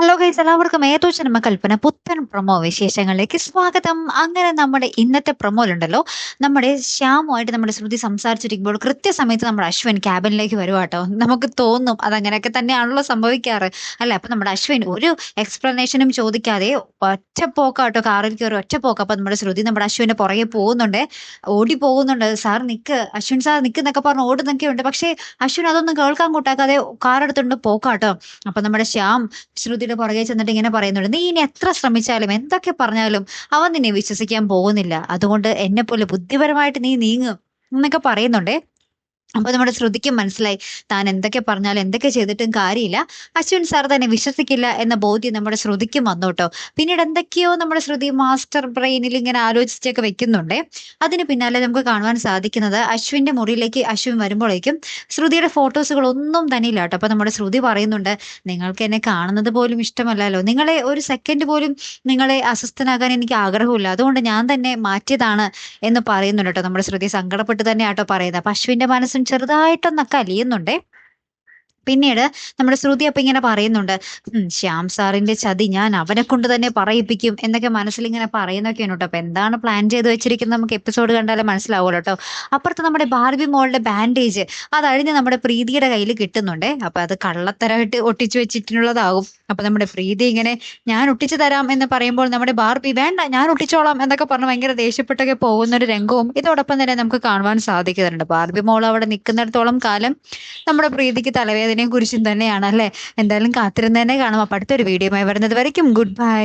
Hello guys, എല്ലാവർക്കും ഏതോ cinema കൽപ്പന പുത്തൻ പ്രൊമോ വിശേഷങ്ങളിലേക്ക് സ്വാഗതം. അങ്ങനെ നമ്മുടെ ഇന്നത്തെ പ്രൊമോയിലുണ്ടല്ലോ, നമ്മുടെ ശ്യാമുമായിട്ട് നമ്മുടെ ശ്രുതി സംസാരിച്ചിരിക്കുമ്പോൾ കൃത്യസമയത്ത് നമ്മുടെ അശ്വിൻ ക്യാബിനിലേക്ക് വരുവാട്ടോ. നമുക്ക് തോന്നും അതങ്ങനെയൊക്കെ തന്നെയാണല്ലോ സംഭവിക്കാറ് അല്ലെ. അപ്പൊ നമ്മുടെ അശ്വിൻ ഒരു എക്സ്പ്ലനേഷനും ചോദിക്കാതെ ഒറ്റപ്പോക്കാട്ടോ, കാറിൽ കയറി ഒറ്റപ്പോക്ക്. അപ്പൊ നമ്മുടെ ശ്രുതി നമ്മുടെ അശ്വിന്റെ പുറകെ പോകുന്നുണ്ട്, ഓടി പോകുന്നുണ്ട്. സാർ നിക്ക്, അശ്വിൻ സാർ നിക്കുന്നൊക്കെ പറഞ്ഞ് ഓടുന്നൊക്കെ ഉണ്ട്. പക്ഷേ അശ്വിൻ അതൊന്നും കേൾക്കാൻ കൂട്ടാക്കാതെ കാർ എടുത്തുകൊണ്ട് പോക്കാട്ടോ. അപ്പൊ നമ്മുടെ ശ്യാം ശ്രുതിയുടെ പുറകെ ചെന്നിട്ട് ഇങ്ങനെ പറയുന്നുണ്ട്, നീ ഇനി എത്ര ശ്രമിച്ചാലും എന്തൊക്കെ പറഞ്ഞാലും അവൻ നിന്നെ വിശ്വസിക്കാൻ പോകുന്നില്ല, അതുകൊണ്ട് എന്നെ പോലെ ബുദ്ധിപരമായിട്ട് നീ നീങ്ങും എന്നൊക്കെ പറയുന്നുണ്ടേ. അപ്പൊ നമ്മുടെ ശ്രുതിക്കും മനസ്സിലായി, താൻ എന്തൊക്കെ പറഞ്ഞാലും എന്തൊക്കെ ചെയ്തിട്ടും കാര്യമില്ല, അശ്വിൻ സാർ തന്നെ വിശ്വസിക്കില്ല എന്ന ബോധ്യം നമ്മുടെ ശ്രുതിക്കും വന്നു കേട്ടോ. പിന്നീട് എന്തൊക്കെയോ നമ്മുടെ ശ്രുതി മാസ്റ്റർ ബ്രെയിനിൽ ഇങ്ങനെ ആലോചിച്ചൊക്കെ വെക്കുന്നുണ്ടേ. അതിന് പിന്നാലെ നമുക്ക് കാണുവാൻ സാധിക്കുന്നത്, അശ്വിന്റെ മുറിയിലേക്ക് അശ്വിൻ വരുമ്പോഴേക്കും ശ്രുതിയുടെ ഫോട്ടോസുകൾ ഒന്നും തന്നെ ഇല്ല കേട്ടോ. അപ്പൊ നമ്മുടെ ശ്രുതി പറയുന്നുണ്ട്, നിങ്ങൾക്ക് എന്നെ കാണുന്നത് പോലും ഇഷ്ടമല്ലല്ലോ, നിങ്ങളെ ഒരു സെക്കൻഡ് പോലും നിങ്ങളെ അസ്വസ്ഥനാകാൻ എനിക്ക് ആഗ്രഹമില്ല, അതുകൊണ്ട് ഞാൻ തന്നെ മാറ്റിയതാണ് എന്ന് പറയുന്നുണ്ട് കേട്ടോ. നമ്മുടെ ശ്രുതി സങ്കടപ്പെട്ട് തന്നെ ആട്ടോ പറയുന്നത്. അപ്പൊ അശ്വിന്റെ മനസ്സും ചെറുതായിട്ടൊന്നൊക്കെ അലിയുന്നുണ്ട്. പിന്നീട് നമ്മുടെ ശ്രുതി അപ്പൊ ഇങ്ങനെ പറയുന്നുണ്ട്, ശ്യാം സാറിന്റെ ചതി ഞാൻ അവനെ കൊണ്ട് തന്നെ പറയിപ്പിക്കും എന്നൊക്കെ മനസ്സിലിങ്ങനെ പറയുന്നൊക്കെയാണ് കേട്ടോ. അപ്പൊ എന്താണ് പ്ലാൻ ചെയ്ത് വെച്ചിരിക്കുന്നത് നമുക്ക് എപ്പിസോഡ് കണ്ടാലേ മനസ്സിലാവുമല്ലോ കേട്ടോ. അപ്പുറത്ത് നമ്മുടെ ബാർബി മോളുടെ ബാൻഡേജ് അത് അഴിഞ്ഞ് നമ്മുടെ പ്രീതിയുടെ കയ്യിൽ കിട്ടുന്നുണ്ടേ. അപ്പൊ അത് കള്ളത്തരമായിട്ട് ഒട്ടിച്ചു വെച്ചിട്ടുള്ളതാകും. അപ്പൊ നമ്മുടെ പ്രീതി ഇങ്ങനെ, ഞാൻ ഒട്ടിച്ചു തരാം എന്ന് പറയുമ്പോൾ നമ്മുടെ ബാർബി, വേണ്ട ഞാൻ ഒട്ടിച്ചോളാം എന്നൊക്കെ പറഞ്ഞ് ഭയങ്കര ദേഷ്യപ്പെട്ടൊക്കെ പോകുന്ന ഒരു രംഗവും ഇതോടൊപ്പം തന്നെ നമുക്ക് കാണുവാൻ സാധിക്കുന്നുണ്ട്. ബാർബി മോൾ അവിടെ നിൽക്കുന്നിടത്തോളം കാലം നമ്മുടെ പ്രീതിക്ക് തലവേദനയും കുരിശും തന്നെയാണ് അല്ലേ. എന്തായാലും കാത്തിരുന്ന് തന്നെ കാണാം. അപ്പൊ അടുത്തൊരു വീഡിയോയുമായി വരുന്നത് വരയ്ക്കും ഗുഡ് ബൈ.